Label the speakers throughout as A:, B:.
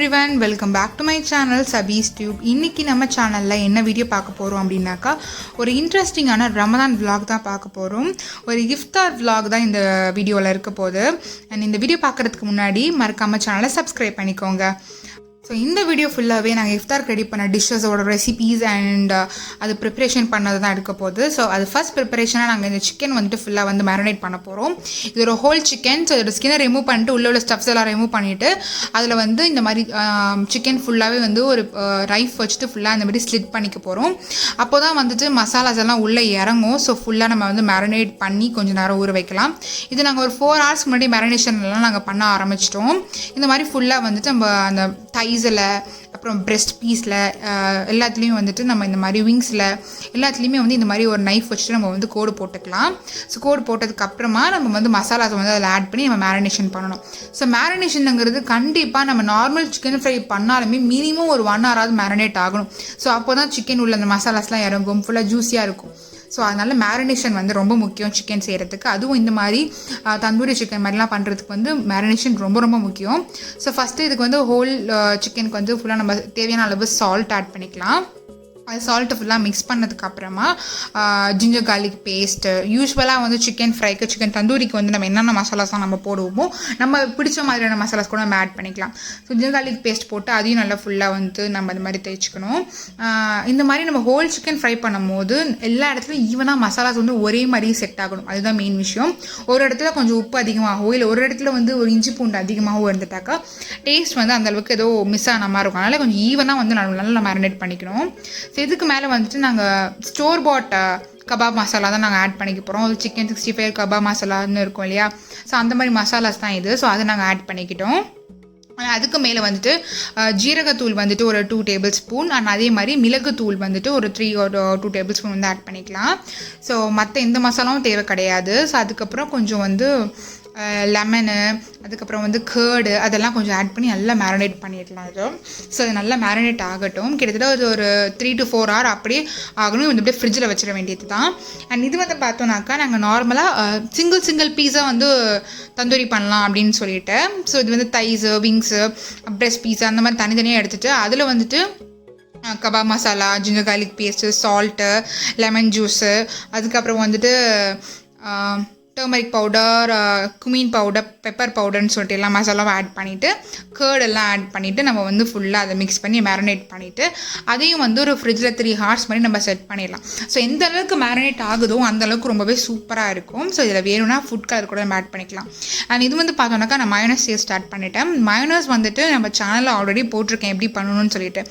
A: everyone, welcome back to my channel Sabis Tube. இன்னைக்கு நம்ம சேனல்ல என்ன வீடியோ பார்க்க போறோம் அப்படினாக்கா ஒரு இன்ட்ரஸ்டிங்கான ரமதான் vlog தான் பார்க்க போறோம். ஒரு இஃப்தார் vlog தான் இந்த வீடியோல இருக்க போகுது. and இந்த வீடியோ பார்க்கிறதுக்கு முன்னாடி மறக்காம சேனலை சப்ஸ்கிரைப் பண்ணிக்கோங்க. ஸோ இந்த வீடியோ ஃபுல்லாகவே நாங்கள் இஃப்தாருக்கு ரெடி பண்ண டிஷ்ஷஸோட ரெசிபீஸ் அண்ட் அது ப்ரிப்ரேஷன் பண்ணது தான் எடுக்க போகுது. ஸோ அது ஃபஸ்ட் ப்ரிப்பரேஷனாக நாங்கள் இந்த சிக்கன் வந்துட்டு ஃபுல்லாக வந்து மேரினேட் பண்ண போகிறோம். இது ஒரு ஹோல் சிக்கன். ஸோ இதோட ஸ்கின்னை ரிமூவ் பண்ணிட்டு உள்ள ஸ்டஃப்ஸ் எல்லாம் ரிமூவ் பண்ணிவிட்டு அதில் வந்து இந்த மாதிரி சிக்கன் ஃபுல்லாகவே வந்து ஒரு ரைஃப் வச்சுட்டு ஃபுல்லாக இந்த மாதிரி ஸ்லிட் பண்ணிக்க போகிறோம். அப்போ தான் வந்துட்டு மசாலாஸ் எல்லாம் உள்ளே இறங்கும். ஸோ ஃபுல்லாக நம்ம வந்து மேரினேட் பண்ணி கொஞ்சம் நேரம் ஊற வைக்கலாம். இது நாங்கள் ஒரு 4 hours முன்னாடி மேரினேஷன்லாம் நாங்கள் பண்ண ஆரம்பிச்சிட்டோம். இந்த மாதிரி ஃபுல்லாக வந்துட்டு நம்ம அந்த தைஸில் அப்புறம் பிரெஸ்ட் பீஸில் எல்லாத்துலேயும் வந்துட்டு நம்ம இந்த மாதிரி விங்ஸில் எல்லாத்துலேயுமே வந்து இந்த மாதிரி ஒரு நைஃப் வச்சுட்டு நம்ம வந்து கோடு போட்டுக்கலாம். ஸோ கோடு போட்டதுக்கப்புறமா நம்ம வந்து மசாலாஸ் வந்து அதில் ஆட் பண்ணி நம்ம மேரினேஷன் பண்ணணும். ஸோ மேரினேஷனுங்கிறது கண்டிப்பாக நம்ம நார்மல் சிக்கன் ஃப்ரை பண்ணாலுமே மினிமம் ஒரு 1 hour மேரினேட் ஆகணும். ஸோ அப்போ தான் சிக்கன் உள்ள அந்த மசாலாஸ்லாம் இறங்கும், ஃபுல்லாக ஜூஸியாக இருக்கும். ஸோ அதனால் மேரினேஷன் வந்து ரொம்ப முக்கியம் சிக்கன் செய்கிறதுக்கு. அதுவும் இந்த மாதிரி தந்தூரி சிக்கன் மாதிரிலாம் பண்ணுறதுக்கு வந்து மேரினேஷன் ரொம்ப ரொம்ப முக்கியம். ஸோ ஃபஸ்ட்டு இதுக்கு வந்து ஹோல் சிக்கனுக்கு வந்து ஃபுல்லாக நம்ம தேவையான அளவு சால்ட் ஆட் பண்ணிக்கலாம். அது சால்ட்டு ஃபுல்லாக மிக்ஸ் பண்ணதுக்கப்புறமா ஜிஞ்சர் கார்லிக் பேஸ்ட்டு, யூஸ்வலாக வந்து சிக்கன் ஃப்ரைக்கு சிக்கன் தந்தூரிக்கு வந்து நம்ம என்னென்ன மசாலாஸ்லாம் நம்ம போடுவோமோ நம்ம பிடிச்ச மாதிரியான மசாலாஸ் கூட நம்ம ஆட் பண்ணிக்கலாம். ஸோ ஜிஞ்சர் கார்லிக் பேஸ்ட் போட்டு அதையும் நல்லா ஃபுல்லாக வந்து நம்ம இந்த மாதிரி தேய்ச்சிக்கணும். இந்த மாதிரி நம்ம ஹோல் சிக்கன் ஃப்ரை பண்ணும்போது எல்லா இடத்துலையும் ஈவனாக மசாலாஸ் வந்து ஒரே மாதிரி செட் ஆகணும். அதுதான் மெயின் விஷயம். ஒரு இடத்துல கொஞ்சம் உப்பு அதிகமாகவோ இல்லை ஒரு இடத்துல வந்து ஒரு இஞ்சி பூண்டு அதிகமாகவோ இருந்துட்டாக்கா டேஸ்ட் வந்து அந்தளவுக்கு ஏதோ மிஸ் ஆன மாதிரி இருக்கும். அதனால் கொஞ்சம் ஈவனாக வந்து நல்லா மேரினேட் பண்ணிக்கணும். ஸோ இதுக்கு மேலே வந்துட்டு நாங்கள் ஸ்டோர் பாட் கபாப் மசாலா தான் நாங்கள் ஆட் பண்ணிக்க போகிறோம். ஒரு சிக்கன் 65 கபாப் மசாலான்னு இருக்கும் இல்லையா, ஸோ அந்த மாதிரி மசாலாஸ் தான் இது. ஸோ அதை நாங்கள் ஆட் பண்ணிக்கிட்டோம். அதுக்கு மேலே வந்துட்டு ஜீரகத்தூள் வந்துட்டு ஒரு 2 tablespoon அண்ட் அதே மாதிரி மிளகுத்தூள் வந்துட்டு ஒரு 3 or 2 tablespoon வந்து ஆட் பண்ணிக்கலாம். ஸோ மற்ற எந்த மசாலாவும் தேவை கிடையாது. ஸோ அதுக்கப்புறம் கொஞ்சம் வந்து லெமனு, அதுக்கப்புறம் வந்து கேர்டு அதெல்லாம் கொஞ்சம் ஆட் பண்ணி நல்லா மேரினேட் பண்ணிடலாம். இது ஸோ அது நல்லா மேரினேட் ஆகட்டும். கிட்டத்தட்ட ஒரு 3 to 4 hours அப்படியே ஆகணும். இது அப்படியே ஃப்ரிட்ஜில் வச்சிட வேண்டியது தான். அண்ட் இது வந்து பார்த்தோன்னாக்கா நாங்கள் நார்மலாக சிங்கிள் பீஸாக வந்து தந்தூரி பண்ணலாம் அப்படின்னு சொல்லிட்டு. ஸோ இது வந்து தைஸு, விங்ஸு, பிரெஸ்ட் பீஸு அந்த மாதிரி தனித்தனியாக எடுத்துகிட்டு அதில் வந்துட்டு kebab masala, ginger garlic paste, salt, lemon juice, அதுக்கப்புறம் வந்துட்டு டர்மரிக் பவுடர், குமீன் பவுடர், பெப்பர் பவுடர்னு சொல்லிட்டு எல்லா மசாலாவும் ஆட் பண்ணிவிட்டு கேர்டெல்லாம் ஆட் பண்ணிவிட்டு நம்ம வந்து ஃபுல்லாக அதை மிக்ஸ் பண்ணி மேரினேட் பண்ணிவிட்டு அதையும் வந்து ஒரு ஃப்ரிட்ஜில் 3 hours மாதிரி நம்ம செட் பண்ணிடலாம். ஸோ எந்த அளவுக்கு மேரினேட் ஆகுதோ அந்தளவுக்கு ரொம்பவே சூப்பராக இருக்கும். ஸோ இதில் வேணும்னா ஃபுட் கலர் கூட நம்ம ஆட் பண்ணிக்கலாம். அண்ட் இது வந்து பார்த்தோன்னாக்கா நான் மயோனஸ் செய்ய ஸ்டார்ட் பண்ணிட்டேன். மயோனஸ் வந்துட்டு நம்ம சேனலில் ஆல்ரெடி போட்டிருக்கேன் எப்படி பண்ணணும்னு சொல்லிட்டு.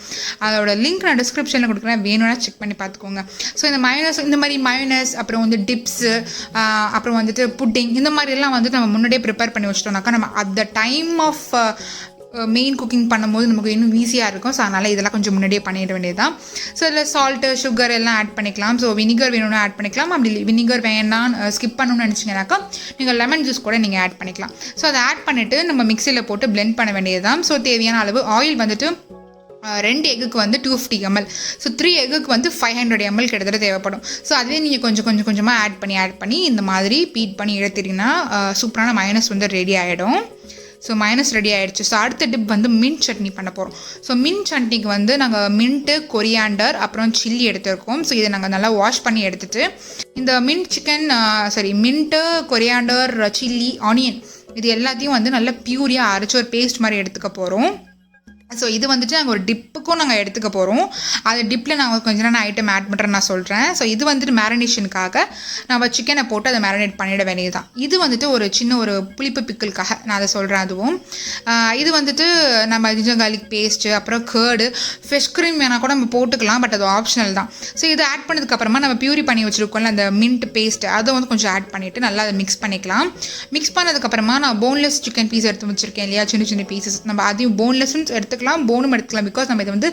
A: அதோட லிங்க் நான் டிஸ்கிரிப்ஷனில் கொடுக்குறேன், வேணும்னா செக் பண்ணி பார்த்துக்கோங்க. ஸோ இந்த மயோனஸ், இந்த மாதிரி மயோனஸ், அப்புறம் வந்து டிப்ஸு, அப்புறம் வந்து புட்டிங், இந்த மாதிரிலாம் வந்துட்டு நம்ம முன்னாடியே ப்ரிப்பேர் பண்ணி வச்சிட்டோம்னாக்கா நம்ம at the time of main cooking பண்ணும்போது நமக்கு இன்னும் ஈஸியாக இருக்கும். ஸோ அதனால் இதெல்லாம் கொஞ்சம் முன்னாடியே பண்ணிட வேண்டியது தான். ஸோ இதில் சால்ட்டு, சுகர் எல்லாம் ஆட் பண்ணிக்கலாம். ஸோ வினிகர் வேணும்னா ஆட் பண்ணிக்கலாம். அப்படி வினிகர் வேணாம் ஸ்கிப் பண்ணணும்னு நினச்சிங்கனாக்கா நீங்கள் லெமன் ஜூஸ் கூட நீங்கள் ஆட் பண்ணிக்கலாம். ஸோ அதை ஆட் பண்ணிவிட்டு நம்ம மிக்சியில் போட்டு பிளெண்ட் பண்ண வேண்டியது தான். ஸோ தேவையான அளவு ஆயில் வந்துட்டு 2 எக்குக்கு வந்து 250 ml, ஸோ 3 எக்குக்கு வந்து 500 ml கிட்டத்தட்ட தேவைப்படும். ஸோ அதுவே நீங்கள் கொஞ்சமாக ஆட் பண்ணி இந்த மாதிரி பீட் பண்ணி எடுத்துட்டிங்கன்னா சூப்பரான மயோனஸ் வந்து ரெடி ஆகிடும். ஸோ மயோனஸ் ரெடி ஆகிடுச்சு. ஸோ அடுத்த டிப் வந்து மின்ட் சட்னி பண்ண போகிறோம். ஸோ மின்ட் சட்னிக்கு வந்து நாங்கள் மின்ட்டு, கொரியாண்டர், அப்புறம் சில்லி எடுத்துருக்கோம். ஸோ இதை நாங்கள் நல்லா வாஷ் பண்ணி எடுத்துகிட்டு இந்த மின்ட்டு, கொரியாண்டர், சில்லி, ஆனியன் இது எல்லாத்தையும் வந்து நல்லா பியூரியாக அரைச்சி ஒரு பேஸ்ட் மாதிரி எடுத்துக்க போகிறோம். ஸோ இது வந்துட்டு நாங்கள் ஒரு டிப்புக்கும் நாங்கள் எடுத்துக்க போகிறோம். அது டிப்பில் நாங்கள் கொஞ்சம் நேரம் ஐட்டம் ஆட் பண்ணுறேன்னு நான் சொல்கிறேன். ஸோ இது வந்துட்டு மேரினேஷனுக்காக நம்ம சிக்கனை போட்டு அதை மேரினேட் பண்ணிட வேண்டியது தான். இது வந்துட்டு ஒரு சின்ன ஒரு புளிப்பு பிக்கலுக்காக நான் அதை சொல்கிறேன். அதுவும் இது வந்துட்டு நம்ம ஜிஞ்சர் கார்லிக் பேஸ்ட்டு, அப்புறம் கேர்டு, ஃபிஷ் க்ரீம் வேணால் கூட நம்ம போட்டுக்கலாம், பட் அது ஆப்ஷனல் தான். ஸோ இது ஆட் பண்ணதுக்கப்புறமா நம்ம பியூரி பண்ணி வச்சுருக்கோம்ல அந்த மின்ட் பேஸ்ட்டு அதை வந்து கொஞ்சம் ஆட் பண்ணிவிட்டு நல்லா அதை மிக்ஸ் பண்ணிக்கலாம். மிக்ஸ் பண்ணதுக்கப்புறமா நான் போன்லெஸ் சிக்கன் பீஸ் எடுத்து வச்சுருக்கேன் இல்லையா, சின்ன பீசஸ், நம்ம அதையும் போன்லெஸ்ன்னு எடுத்து எடுத்துக்கலாம், போனும் எடுத்துக்கலாம். பிகாஸ் நம்ம இதை வந்து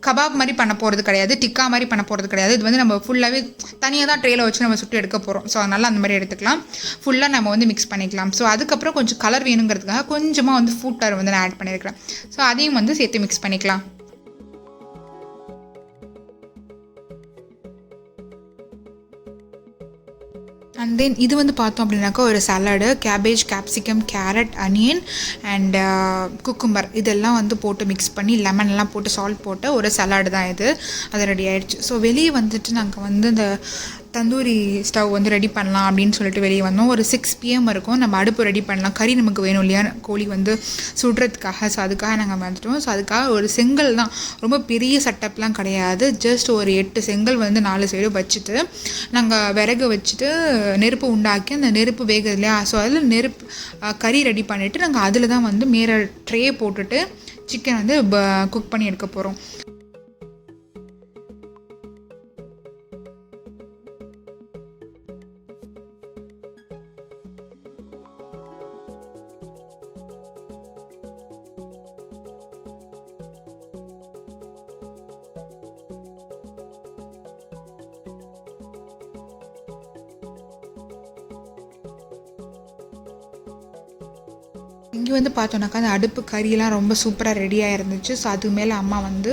A: கபாப் மாதிரி பண்ண போகிறது கிடையாது, டிக்கா மாதிரி பண்ண போகிறது கிடையாது. இது வந்து நம்ம ஃபுல்லாகவே தனியாக தான் ட்ரேயில் வச்சு நம்ம சுட்டு எடுக்க போகிறோம். ஸோ அதனால் அந்த மாதிரி எடுத்துக்கலாம். ஃபுல்லாக நம்ம வந்து மிக்ஸ் பண்ணிக்கலாம். ஸோ அதுக்கப்புறம் கொஞ்சம் கலர் வேணுங்கிறதுக்காக கொஞ்சமாக வந்து ஃபுட் கலர் வந்து நான் ஆட் பண்ணியிருக்கிறேன். ஸோ அதையும் வந்து சேர்த்து மிக்ஸ் பண்ணிக்கலாம். அண்ட் தென் இது வந்து பார்த்தோம் அப்படின்னாக்கா ஒரு salad, cabbage, capsicum, carrot, onion and cucumber இதெல்லாம் வந்து போட்டு மிக்ஸ் பண்ணி லெமன்லாம் போட்டு சால்ட் போட்டு ஒரு சலாடு தான் இது. அது ரெடி ஆகிடுச்சு. ஸோ வெளியே வந்துட்டு நாங்கள் வந்து இந்த தந்தூரி ஸ்டவ் வந்து ரெடி பண்ணலாம் அப்படின்னு சொல்லிட்டு வெளியே வந்தோம். ஒரு 6 PM இருக்கும். நம்ம அடுப்பு ரெடி பண்ணலாம், கறி நமக்கு வேணும் இல்லையா, கோழி வந்து சுடுறதுக்காக. ஸோ அதுக்காக நாங்கள் வந்துட்டோம். ஸோ அதுக்காக ஒரு செங்கல் தான், ரொம்ப பெரிய செட்டப்லாம் கிடையாது. ஜஸ்ட் ஒரு 8 செங்கல் வந்து 4 சைடு வச்சுட்டு நாங்கள் விறகு வச்சுட்டு நெருப்பு உண்டாக்கி அந்த நெருப்பு வேகுது இல்லையா, ஸோ அதில் நெருப்பு கறி ரெடி பண்ணிவிட்டு நாங்கள் அதில் தான் வந்து மேலே ட்ரே போட்டுட்டு சிக்கன் வந்து குக் பண்ணி எடுக்க போகிறோம். இங்கே வந்து பார்த்தோன்னாக்கா அந்த அடுப்பு கறியெல்லாம் ரொம்ப சூப்பராக ரெடியாக இருந்துச்சு. ஸோ அதுக்கு மேலே அம்மா வந்து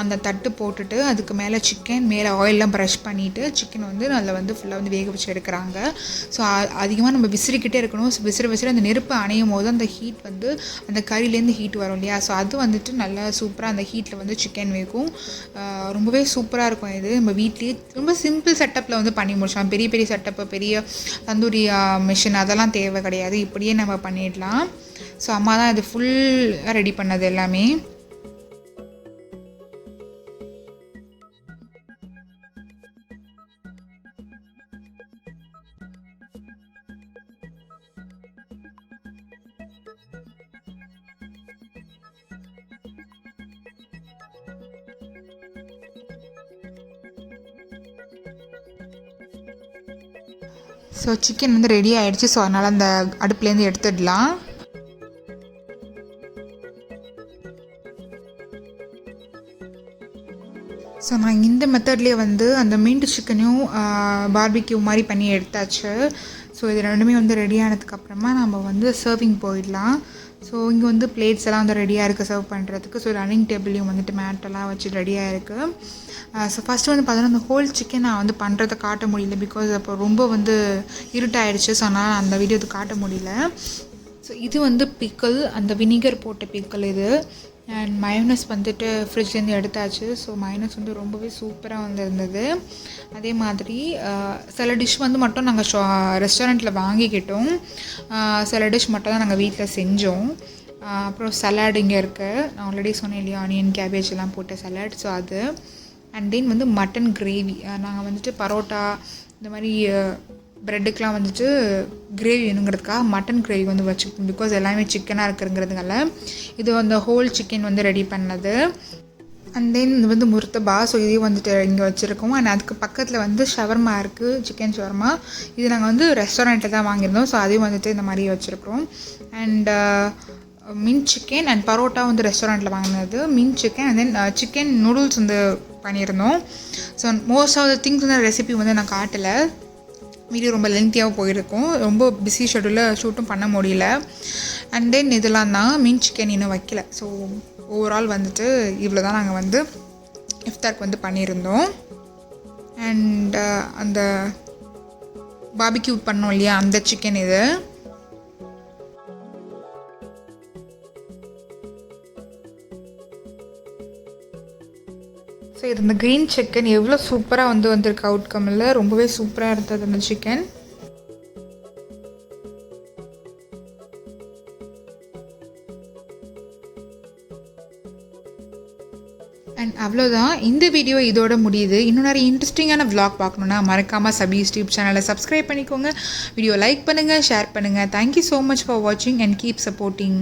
A: அந்த தட்டு போட்டுட்டு அதுக்கு மேலே சிக்கன் மேலே ஆயிலெலாம் ப்ரஷ் பண்ணிவிட்டு சிக்கன் வந்து அதில் வந்து ஃபுல்லாக வந்து வேக வச்சு எடுக்கிறாங்க. ஸோ அதிகமாக நம்ம விசிறிக்கிட்டே இருக்கணும். ஸோ விசிற அந்த நெருப்பு அணையும் போது அந்த ஹீட் வந்து அந்த கறியிலேருந்து ஹீட் வரும் இல்லையா, ஸோ அது வந்துட்டு நல்லா சூப்பராக அந்த ஹீட்டில் வந்து சிக்கன் வேகும். ரொம்பவே சூப்பராக இருக்கும். இது நம்ம வீட்லேயே ரொம்ப சிம்பிள் செட்டப்பில் வந்து பண்ணி முடிச்சோம். பெரிய பெரிய செட்டப்பு, பெரிய தந்தூரி மிஷின் அதெல்லாம் தேவை கிடையாது. இப்படியே நம்ம பண்ணிடலாம். ஸோ அம்மா தான் இது ஃபுல்லாக ரெடி பண்ணது எல்லாமே. ஸோ சிக்கன் வந்து ரெடி ஆகிடுச்சு. ஸோ அதனால் அந்த அடுப்புலேருந்து எடுத்துடலாம். ஸோ நான் இந்த மெத்தட்லேயே வந்து அந்த மின்ட் சிக்கனையும் பார்பிக்யூ மாதிரி பண்ணி எடுத்தாச்சு. ஸோ இது ரெண்டுமே வந்து ரெடி ஆனதுக்கப்புறமா நம்ம வந்து சர்விங் போயிடலாம். ஸோ இங்கே வந்து பிளேட்ஸ் எல்லாம் வந்து ரெடியாக இருக்குது சர்வ் பண்ணுறதுக்கு. ஸோ ரன்னிங் டேபிளையும் வந்துட்டு மேட்டெல்லாம் வச்சு ரெடியாக இருக்குது. ஸோ ஃபஸ்ட்டு வந்து பார்த்தோன்னா அந்த ஹோல் சிக்கன் நான் வந்து பண்ணுறதை காட்ட முடியல, பிகாஸ் அப்போ ரொம்ப வந்து இருட்டாயிடுச்சு. ஸோ அதனால் அந்த வீடியோ இது காட்ட முடியல. ஸோ இது வந்து பிக்கல், அந்த வினிகர் போட்ட பிக்கல் இது. அண்ட் மயோனஸ் வந்துட்டு ஃப்ரிட்ஜ்லேருந்து எடுத்தாச்சு. ஸோ மயோனஸ் வந்து ரொம்பவே சூப்பராக வந்து இருந்தது. அதே மாதிரி சில டிஷ் வந்து மட்டும் நாங்கள் ரெஸ்டாரண்ட்டில் வாங்கிக்கிட்டோம், சில டிஷ் மட்டும் தான் நாங்கள் வீட்டில் செஞ்சோம். அப்புறம் சலாட் இங்கே இருக்குது, நான் ஆல்ரெடி சொன்னேன் இல்லையா, ஆனியன் கேபேஜ் எல்லாம் போட்ட சலாட். ஸோ அது அண்ட் தென் வந்து மட்டன் கிரேவி. நாங்கள் வந்துட்டு பரோட்டா இந்த மாதிரி ப்ரெட்டுக்கெலாம் வந்துட்டு கிரேவி வேணுங்கிறதுக்காக மட்டன் கிரேவி வந்து வச்சுக்கணும். பிகாஸ் எல்லாமே சிக்கனாக இருக்குங்கிறதுனால இது அந்த ஹோல் சிக்கன் வந்து ரெடி பண்ணது. அண்ட் தென் இது வந்து முர்த்தபா. ஸோ இதையும் வந்துட்டு இங்கே வச்சுருக்கோம். அண்ட் அதுக்கு பக்கத்தில் வந்து ஷவர்மா இருக்குது, சிக்கன் ஷவர்மா. இது நாங்கள் வந்து ரெஸ்டாரண்ட்டில் தான் வாங்கியிருந்தோம். ஸோ அதையும் வந்துட்டு இந்த மாதிரி வச்சுருக்கிறோம். And mint chicken and parotta வந்து ரெஸ்டாரண்ட்டில் வாங்கினது mint chicken. And then chicken noodles வந்து பண்ணியிருந்தோம். So most of the things வந்து ரெசிபி வந்து நான் காட்டலை, வீடியோ ரொம்ப லென்த்தியாகவும் போயிருக்கும், ரொம்ப பிஸி ஷெட்யூலில் ஷூட்டும் பண்ண முடியல. அண்ட் தென் இதெல்லாம் தான் மின்ட் சிக்கன் இன்னும் வைக்கல. ஸோ ஓவரால் வந்துட்டு இவ்வளோ தான் நாங்கள் வந்து இஃப்தாருக்கு வந்து பண்ணியிருந்தோம். அண்ட் அந்த பார்பிக்யூ பண்ணோம் இல்லையா, அந்த சிக்கன் இது. ஸோ இது இந்த க்ரீன் சிக்கன் எவ்வளோ சூப்பராக வந்து வந்திருக்கு அவுட்கம், இல்லை ரொம்பவே சூப்பராக இருந்தது அந்த சிக்கன். அண்ட் அவ்வளோதான், இந்த வீடியோ இதோட முடியுது. இன்னும் நிறைய இன்ட்ரெஸ்டிங்கான விளாக் பார்க்கணுன்னா மறக்காமல் சபீஸ் டியூப் சேனலை சப்ஸ்கிரைப் பண்ணிக்கோங்க. வீடியோ லைக் பண்ணுங்கள், ஷேர் பண்ணுங்கள். தேங்க்யூ ஸோ மச் ஃபார் வாட்சிங் அண்ட் கீப் சப்போர்ட்டிங்.